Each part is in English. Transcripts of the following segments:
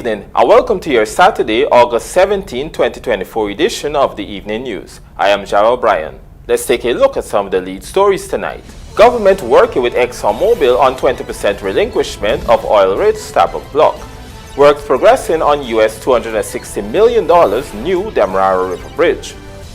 evening and welcome to your Saturday, August 17, 2024 edition of the Evening News. I am Jarrell Bryan. Let's take a look at some of the lead stories tonight. Government working with EXXONMOBIL on 20% relinquishment of oil-rich Stabroek block. Works progressing on US $260 million new Demerara River Bridge.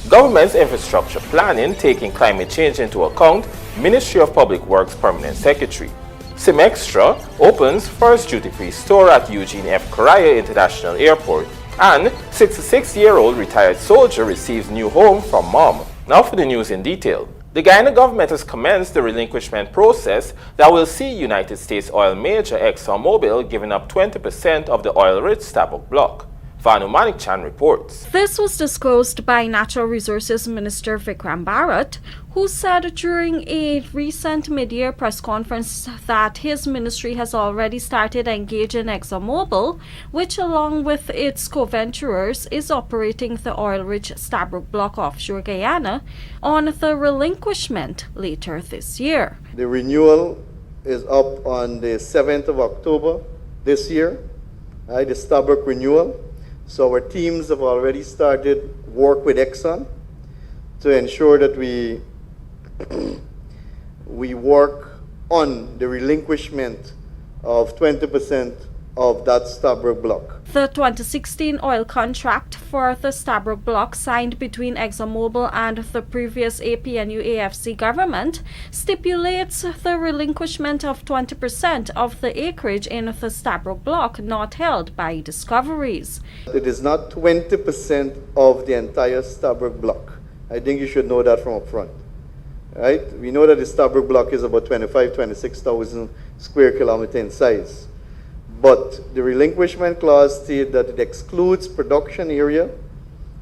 Government's infrastructure planning taking climate change into account, Ministry of Public Works Permanent Secretary. SIMEXTRA opens first duty-free store at EUGENE CORREIA International Airport. And 66-year-old retired soldier receives new home from mom. Now for the news in detail. The Guyana government has commenced the relinquishment process that will see United States oil major EXXONMOBIL giving up 20% of the oil-rich Stabroek block. Vanu Manik-chan reports. This was disclosed by Natural Resources Minister Vikram Bharat, who said during a recent mid-year press conference that his ministry has already started engaging EXXONMOBIL, which along with its co-venturers is operating the oil-rich Stabroek block offshore Guyana, on the relinquishment later this year. The renewal is up on the 7th of October this year, the Stabroek renewal. So our teams have already started work with Exxon to ensure that we work on the relinquishment of 20% of that Stabroek block. The 2016 oil contract for the Stabroek block signed between EXXONMOBIL and the previous APNU-AFC government stipulates the relinquishment of 20% of the acreage in the Stabroek block not held by discoveries. It is not 20% of the entire Stabroek block. I think you should know that from up front. Right? We know that the Stabroek block is about 26,000 square kilometers in size. But the relinquishment clause states that it excludes production area,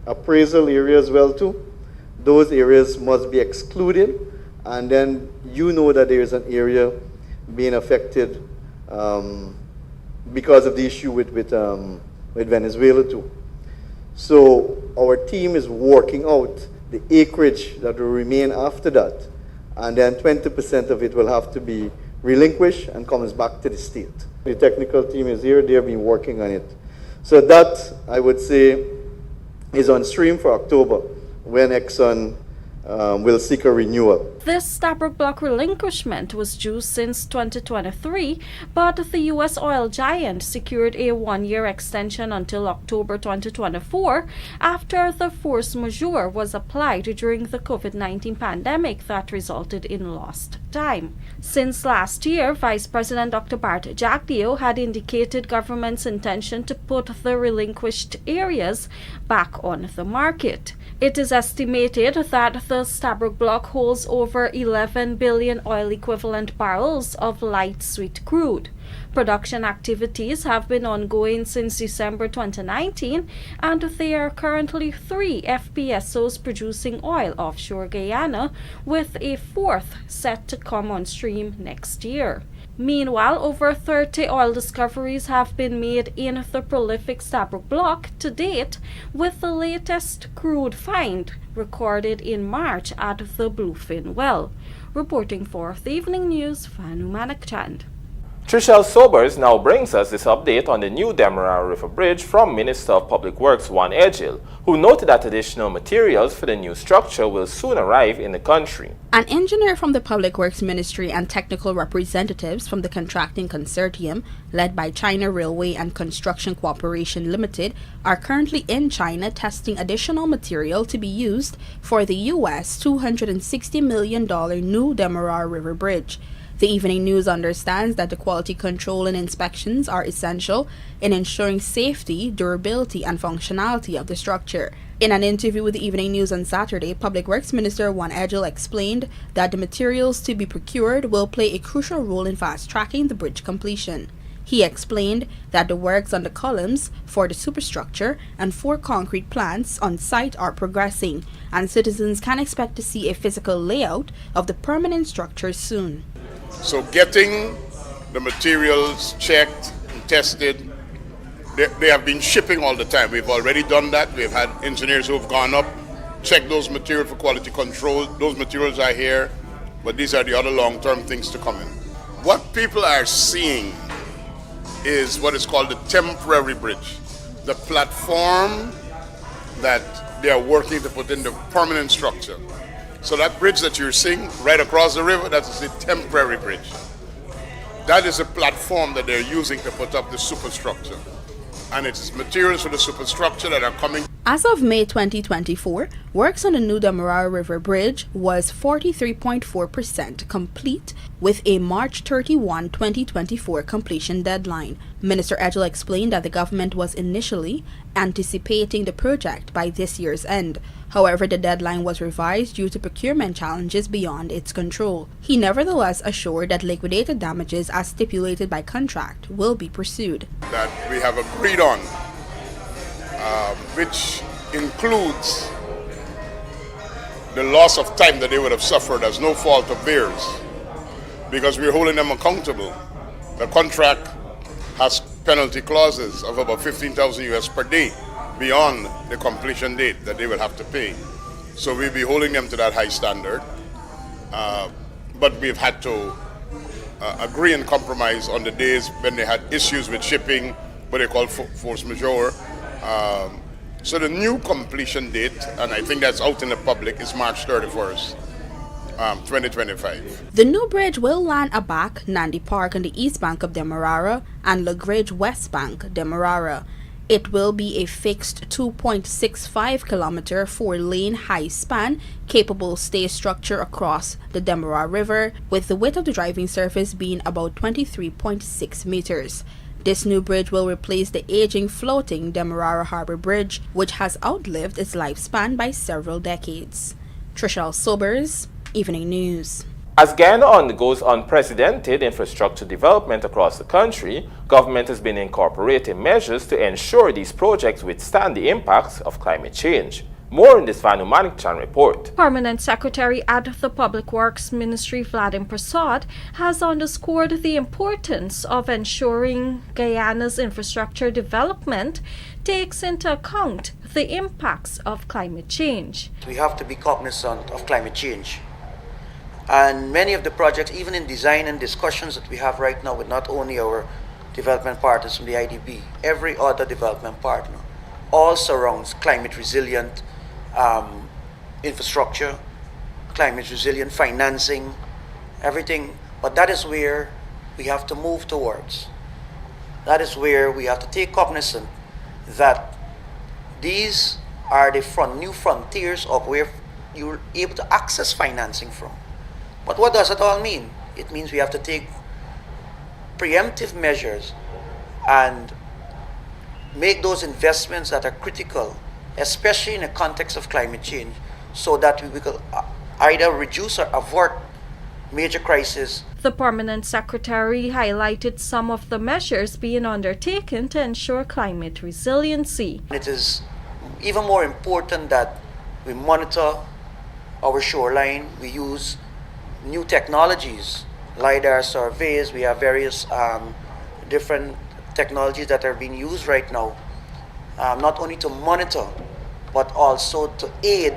appraisal area as well too. Those areas must be excluded, and then you know that there is an area being affected because of the issue with Venezuela too. So our team is working out the acreage that will remain after that, and then 20% of it will have to be relinquished and comes back to the state. The technical team is here, they have been working on it. So that, I would say, is on stream for October, when Exxon will seek a renewal. This Stabroek block relinquishment was due since 2023, but the U.S. oil giant secured a one-year extension until October 2024 after the force majeure was applied during the COVID-19 pandemic that resulted in lost time. Since last year, Vice President Dr. Bart Jagdeo had indicated government's intention to put the relinquished areas back on the market. It is estimated that the Stabroek block holds over 11 billion oil equivalent barrels of light sweet crude. Production activities have been ongoing since December 2019, and there are currently 3 FPSOs producing oil offshore Guyana, with a 4th set to come on stream next year. Meanwhile, over 30 oil discoveries have been made in the prolific Stabroek block to date, with the latest crude find recorded in March at the Bluefin well. Reporting for the Evening News, Vanu Manik-chan. Trishelle Sobers now brings us this update on the new Demerara River Bridge from Minister of Public Works EXXONMOBIL, who noted that additional materials for the new structure will soon arrive in the country. An engineer from the Public Works Ministry and technical representatives from the contracting consortium, led by China Railway and Construction Cooperation Limited, are currently in China testing additional material to be used for the US $260 million new Demerara River Bridge. The Evening News understands that the quality control and inspections are essential in ensuring safety, durability, and functionality of the structure. In an interview with the Evening News on Saturday, Public Works Minister EXXONMOBIL explained that the materials to be procured will play a crucial role in fast-tracking the bridge completion. He explained that the works on the columns for the superstructure and 4 concrete plants on site are progressing, and citizens can expect to see a physical layout of the permanent structure soon. So getting the materials checked and tested, they have been shipping all the time. We've already done that. We've had engineers who have gone up, checked those materials for quality control. Those materials are here, but these are the other long-term things to come in. What people are seeing is what is called the temporary bridge, the platform that they are working to put in the permanent structure. So that bridge that you're seeing right across the river, that is the temporary bridge. That is a platform that they're using to put up the superstructure. And it is materials for the superstructure that are coming. As of May 2024, works on the new Demerara River Bridge was 43.4% complete with a March 31, 2024 completion deadline. Minister EXXONMOBIL explained that the government was initially anticipating the project by this year's end. However, the deadline was revised due to procurement challenges beyond its control. He nevertheless assured that liquidated damages as stipulated by contract will be pursued. That we have agreed on, which includes the loss of time that they would have suffered as no fault of theirs, because we're holding them accountable. The contract has penalty clauses of about 15,000 US per day beyond the completion date that they will have to pay. So we'll be holding them to that high standard. But we've had to agree and compromise on the days when they had issues with shipping, what they call force majeure. So the new completion date, and I think that's out in the public, is March 31st. 2025. The new bridge will land aback Nandi Park on the east bank of Demerara and Lagrange west bank, Demerara. It will be a fixed 2.65 kilometer 4-lane high span capable stay structure across the Demerara River, with the width of the driving surface being about 23.6 meters. This new bridge will replace the aging floating Demerara Harbor Bridge, which has outlived its lifespan by several decades. Trishelle Sobers, Evening News. As Guyana undergoes unprecedented infrastructure development across the country, government has been incorporating measures to ensure these projects withstand the impacts of climate change. More in this Vanu Manikchan report. Permanent Secretary at the Public Works Ministry Vladimir Prasad has underscored the importance of ensuring Guyana's infrastructure development takes into account the impacts of climate change. We have to be cognizant of climate change. And many of the projects, even in design and discussions that we have right now with not only our development partners from the IDB, every other development partner, all surrounds climate resilient infrastructure, climate resilient financing, everything. But that is where we have to move towards. That is where we have to take cognizance that these are the new frontiers of where you're able to access financing from. But what does it all mean? It means we have to take preemptive measures and make those investments that are critical, especially in the context of climate change, so that we will either reduce or avert major crises. The Permanent Secretary highlighted some of the measures being undertaken to ensure climate resiliency. It is even more important that we monitor our shoreline. We use new technologies, LiDAR surveys. We have various different technologies that are being used right now, not only to monitor, but also to aid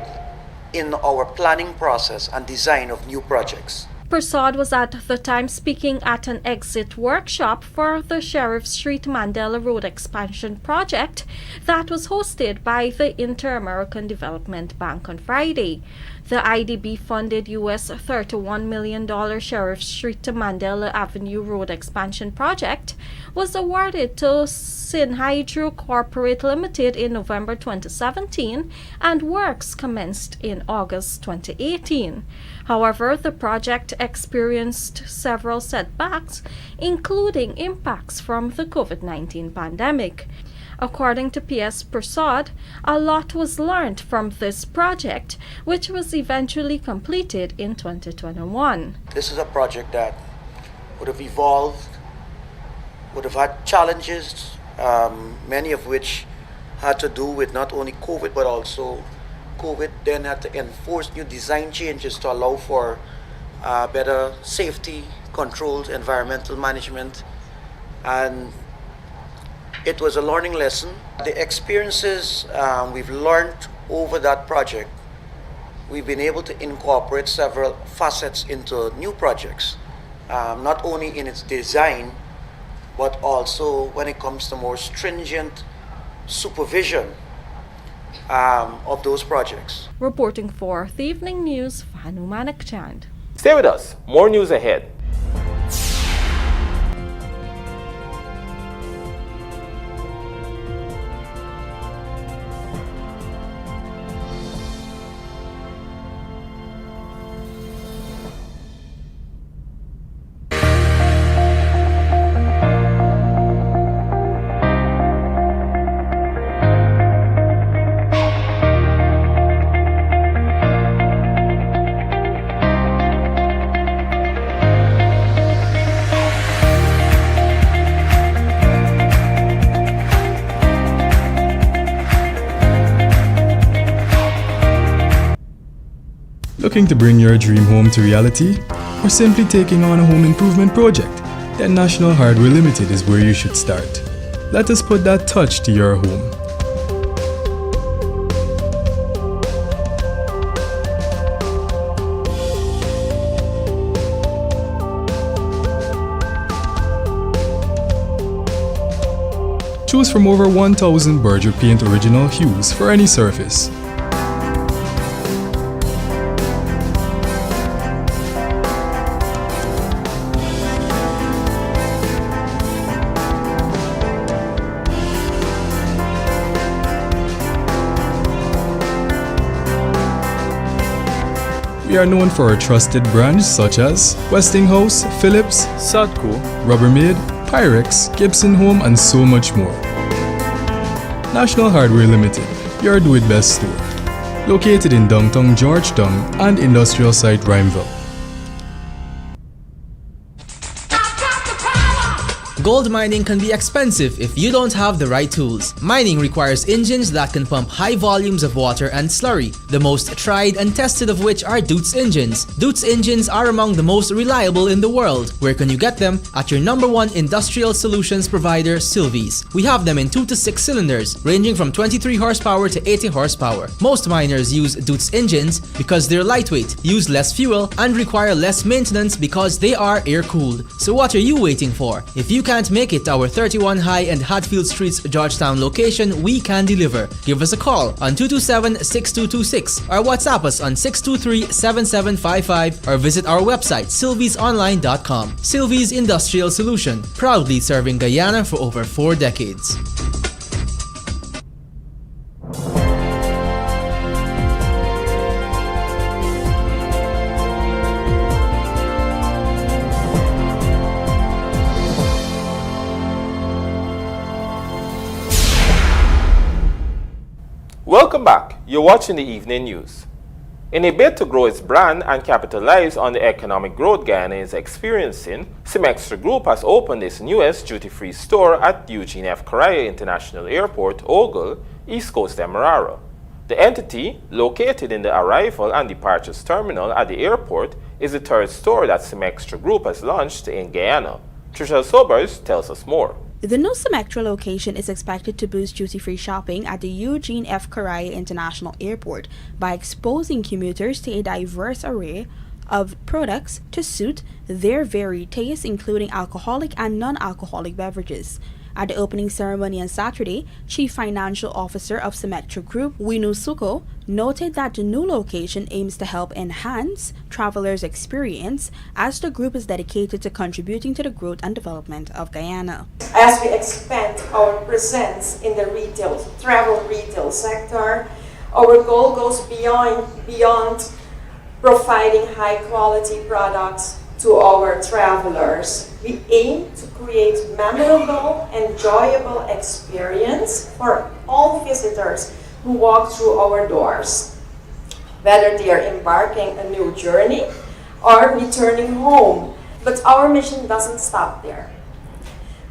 in our planning process and design of new projects. Prasad was at the time speaking at an exit workshop for the Sheriff Street Mandela Road expansion project that was hosted by the Inter-American Development Bank on Friday. The IDB funded US $31 million Sheriff Street to Mandela Avenue Road expansion project was awarded to Synhydro Corporate Limited in November 2017 and works commenced in August 2018. However, the project experienced several setbacks, including impacts from the COVID-19 pandemic. According to PS Prasad, a lot was learned from this project, which was eventually completed in 2021. This is a project that would have evolved, would have had challenges, many of which had to do with not only COVID, but also COVID then had to enforce new design changes to allow for better safety controls, environmental management, and it was a learning lesson. The experiences we've learned over that project, we've been able to incorporate several facets into new projects, not only in its design, but also when it comes to more stringent supervision of those projects. Reporting for the Evening News, Fanu Manakchand. Stay with us. More news ahead. Looking to bring your dream home to reality? Or simply taking on a home improvement project? Then National Hardware Limited is where you should start. Let us put that touch to your home. Choose from over 1,000 Berger Paint original hues for any surface. We are known for our trusted brands such as Westinghouse, Philips, Sadco, Rubbermaid, Pyrex, Gibson Home, and so much more. National Hardware Limited, your do-it-best store. Located in downtown Georgetown and industrial site Rhymeville. Gold mining can be expensive if you don't have the right tools. Mining requires engines that can pump high volumes of water and slurry, the most tried and tested of which are DOOT'S engines. DOOT'S engines are among the most reliable in the world. Where can you get them? At your #1 industrial solutions provider, Sylvies. We have them in 2 to 6 cylinders, ranging from 23 horsepower to 80 horsepower. Most miners use DOOT'S engines because they're lightweight, use less fuel, and require less maintenance because they are air-cooled. So what are you waiting for? If you can't make it to our 31 High and Hatfield Streets Georgetown location, we can deliver. Give us a call on 227-6226 or WhatsApp us on 623-7755 or visit our website sylviesonline.com. Sylvies Industrial Solution, proudly serving Guyana for over 4 decades. Welcome back. You're watching the Evening News. In a bid to grow its brand and capitalize on the economic growth Guyana is experiencing, SIMEXTRA Group has opened its newest duty-free store at Eugene F. CORREIA International Airport, EUGENE, East Coast Demerara. The entity, located in the arrival and departures terminal at the airport, is the third store that SIMEXTRA Group has launched in Guyana. Trisha Sobers tells us more. The new SIMEXTRA location is expected to boost duty-free shopping at the Eugene F. CORREIA International Airport by exposing commuters to a diverse array of products to suit their varied tastes, including alcoholic and non-alcoholic beverages. At the opening ceremony on Saturday, Chief Financial Officer of SIMEXTRA Group, Winu Suko, noted that the new location aims to help enhance travelers' experience as the group is dedicated to contributing to the growth and development of Guyana. As we expand our presence in the travel retail sector, our goal goes beyond providing high-quality products to our travelers. We aim to create memorable, enjoyable experience for all visitors who walk through our doors, whether they are embarking a new journey or returning home. But our mission doesn't stop there.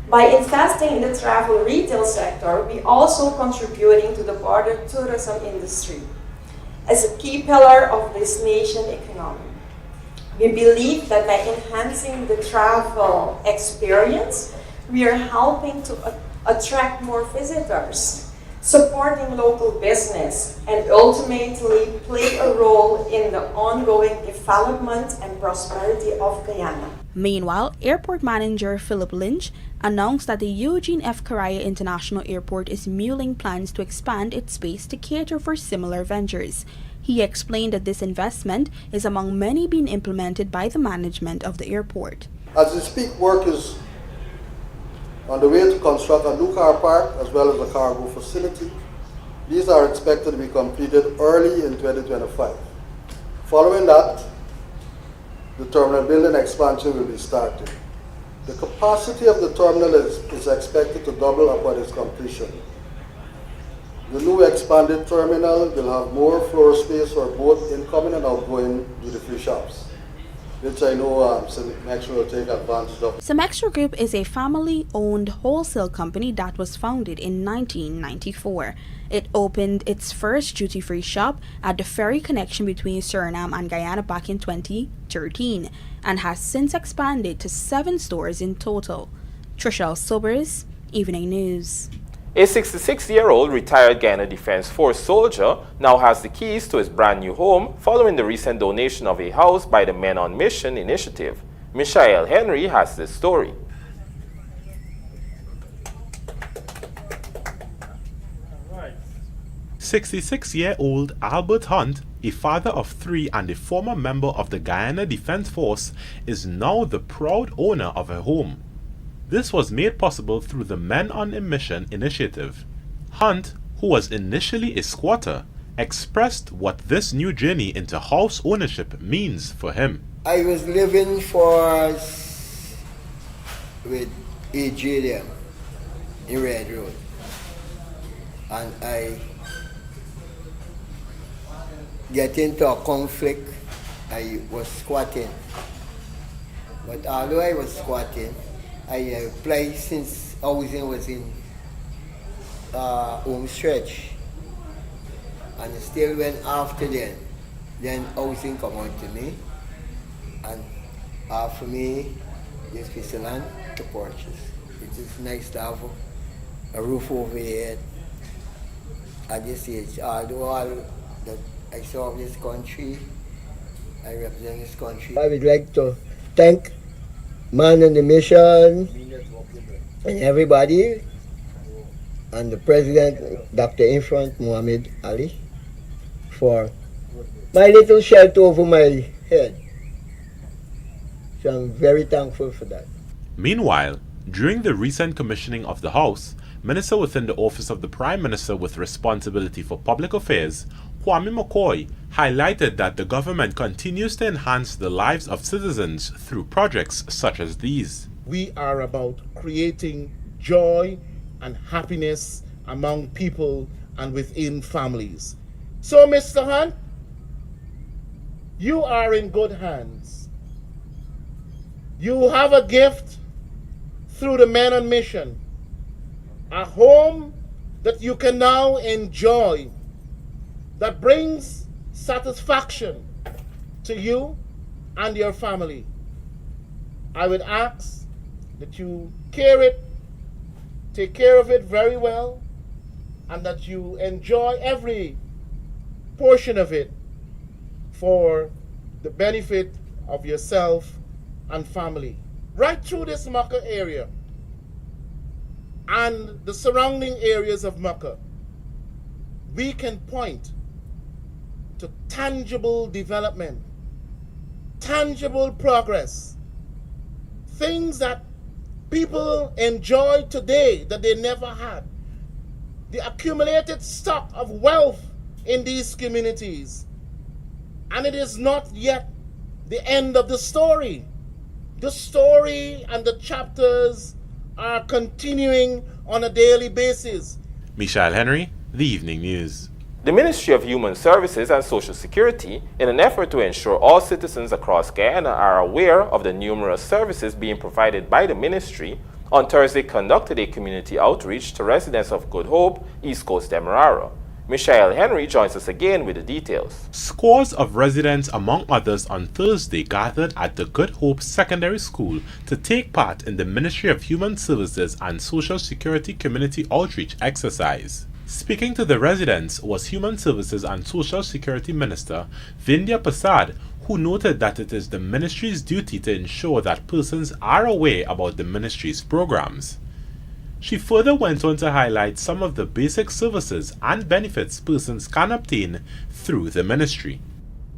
By investing in the travel retail sector, we also contributing to the broader tourism industry as a key pillar of this nation's economy. We believe that by enhancing the travel experience, we are helping to attract more visitors, supporting local business, and ultimately play a role in the ongoing development and prosperity of Guyana. Meanwhile, Airport Manager Philip Lynch announced that the Eugene F. CORREIA International Airport is mulling plans to expand its space to cater for similar ventures. He explained that this investment is among many being implemented by the management of the airport. As we speak, work is on the way to construct a new car park as well as a cargo facility. These are expected to be completed early in 2025. Following that, the terminal building expansion will be started. The capacity of the terminal is expected to double upon its completion. The new expanded terminal will have more floor space for both incoming and outgoing duty-free shops, which I know SIMEXTRA will take advantage of. SIMEXTRA Group is a family-owned wholesale company that was founded in 1994. It opened its first duty-free shop at the ferry connection between Suriname and Guyana back in 2013 and has since expanded to 7 stores in total. Trishelle Sobers, Evening News. A 66-year-old retired Guyana Defense Force soldier now has the keys to his brand new home following the recent donation of a house by the Men on Mission initiative. Michael Henry has this story. 66-year-old Albert Hunt, a father of 3 and a former member of the Guyana Defense Force, is now the proud owner of a home. This was made possible through the Men on a Mission initiative. Hunt, who was initially a squatter, expressed what this new journey into house ownership means for him. I was living with EUGENE in Red Road, and I get into a conflict. I was squatting, but although I was squatting, I applied since housing was in home stretch, and it still went after then housing come out to me, and after me this piece of land to purchase. It is nice to have a roof over your head at this age. Although all that I serve this country, I represent this country. I would like to thank Man on the Mission and everybody, and the President, Dr. Infant Muhammad Ali, for my little shelter over my head. So I'm very thankful for that. Meanwhile, during the recent commissioning of the house, Minister within the Office of the Prime Minister with responsibility for public affairs, Kwame McCoy, highlighted that the government continues to enhance the lives of citizens through projects such as these. We are about creating joy and happiness among people and within families. So, Mr. Hunt, you are in good hands. You have a gift through the Men on Mission, a home that you can now enjoy, that brings satisfaction to you and your family. I would ask that you take care of it very well, and that you enjoy every portion of it for the benefit of yourself and family. Right through this Maka area and the surrounding areas of Maka, we can point to tangible development, tangible progress, things that people enjoy today that they never had. The accumulated stock of wealth in these communities. And it is not yet the end of the story. The story and the chapters are continuing on a daily basis. Michael Henry, The Evening News. The Ministry of Human Services and Social Security, in an effort to ensure all citizens across Guyana are aware of the numerous services being provided by the ministry, on Thursday conducted a community outreach to residents of Good Hope, East Coast Demerara. Michael Henry joins us again with the details. Scores of residents, among others, on Thursday gathered at the Good Hope Secondary School to take part in the Ministry of Human Services and Social Security community outreach exercise. Speaking to the residents was Human Services and Social Security Minister Vindhya Prasad, who noted that it is the ministry's duty to ensure that persons are aware about the ministry's programs. She further went on to highlight some of the basic services and benefits persons can obtain through the ministry.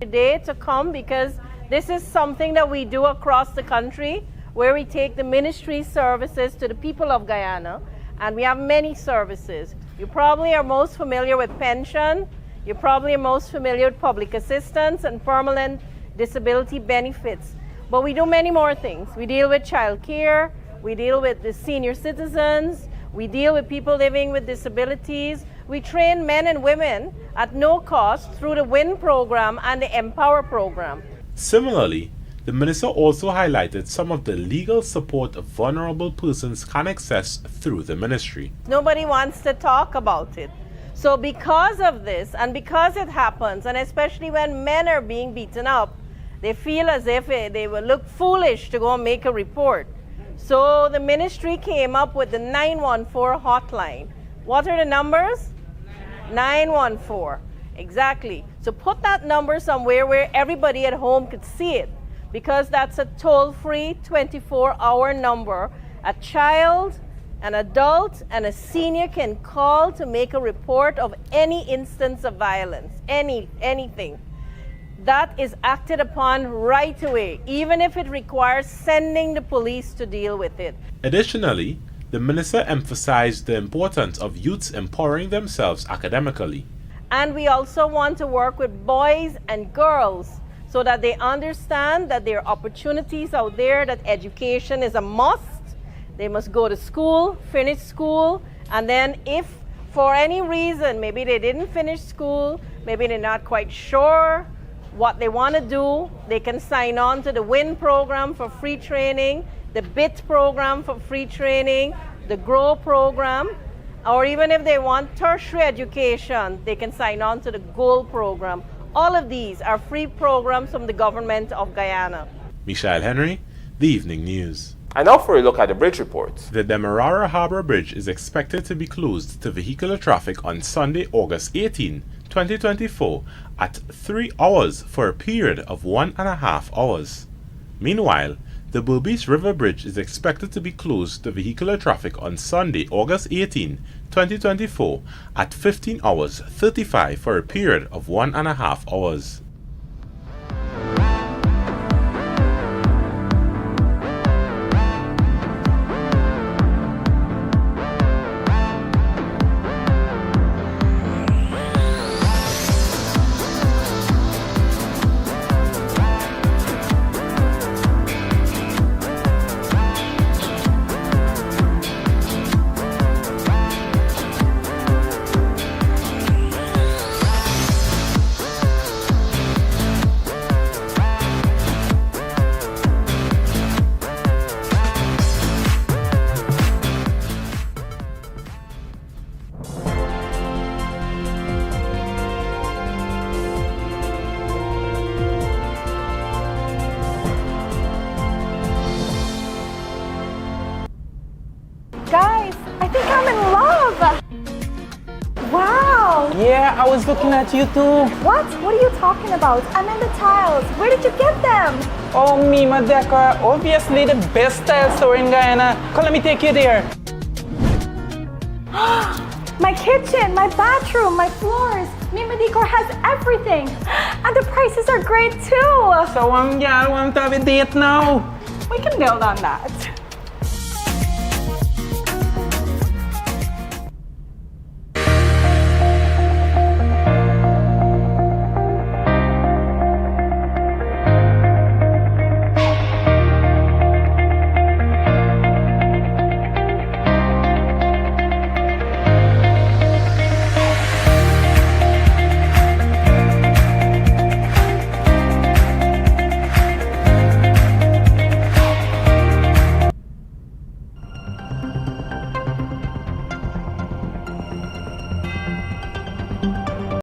Today to come because this is something that we do across the country where we take the ministry services to the people of Guyana, and we have many services. You probably are most familiar with pension, you're probably most familiar with public assistance and permanent disability benefits, but we do many more things. We deal with child care, we deal with the senior citizens, we deal with people living with disabilities. We train men and women at no cost through the WIN program and the Empower program. Similarly, the minister also highlighted some of the legal support vulnerable persons can access through the ministry. Nobody wants to talk about it. So because of this, and because it happens, and especially when men are being beaten up, they feel as if they will look foolish to go and make a report. So the ministry came up with the 914 hotline. What are the numbers? 914. Exactly. So put that number somewhere where everybody at home could see it, because that's a toll-free 24-hour number. A child, an adult, and a senior can call to make a report of any instance of violence, anything. That is acted upon right away, even if it requires sending the police to deal with it. Additionally, the minister emphasized the importance of youths empowering themselves academically. And we also want to work with boys and girls so that they understand that there are opportunities out there, that education is a must. They must go to school, finish school, and then if for any reason, maybe they didn't finish school, maybe they're not quite sure what they want to do, they can sign on to the WIN program for free training, the BIT program for free training, the GROW program, or even if they want tertiary education, they can sign on to the GOLD program. All of these are free programs from the government of Guyana. Michelle Henry, The Evening News. And now for a look at the bridge reports. The Demerara Harbour Bridge is expected to be closed to vehicular traffic on Sunday, August 18, 2024 at 3 hours for a period of 1.5 hours. Meanwhile, the Berbice River Bridge is expected to be closed to vehicular traffic on Sunday, August 18, 2024 at 15 hours 35 for a period of 1.5 hours. Guys, I think I'm in love! Wow! Yeah, I was looking at you too. What? What are you talking about? I'm in the tiles. Where did you get them? Oh, Mima Decor. Obviously the best tile store in Guyana. Come, let me take you there. My kitchen, my bathroom, my floors. Mima Decor has everything. And the prices are great too. So, girl, want to have a date now? We can build on that.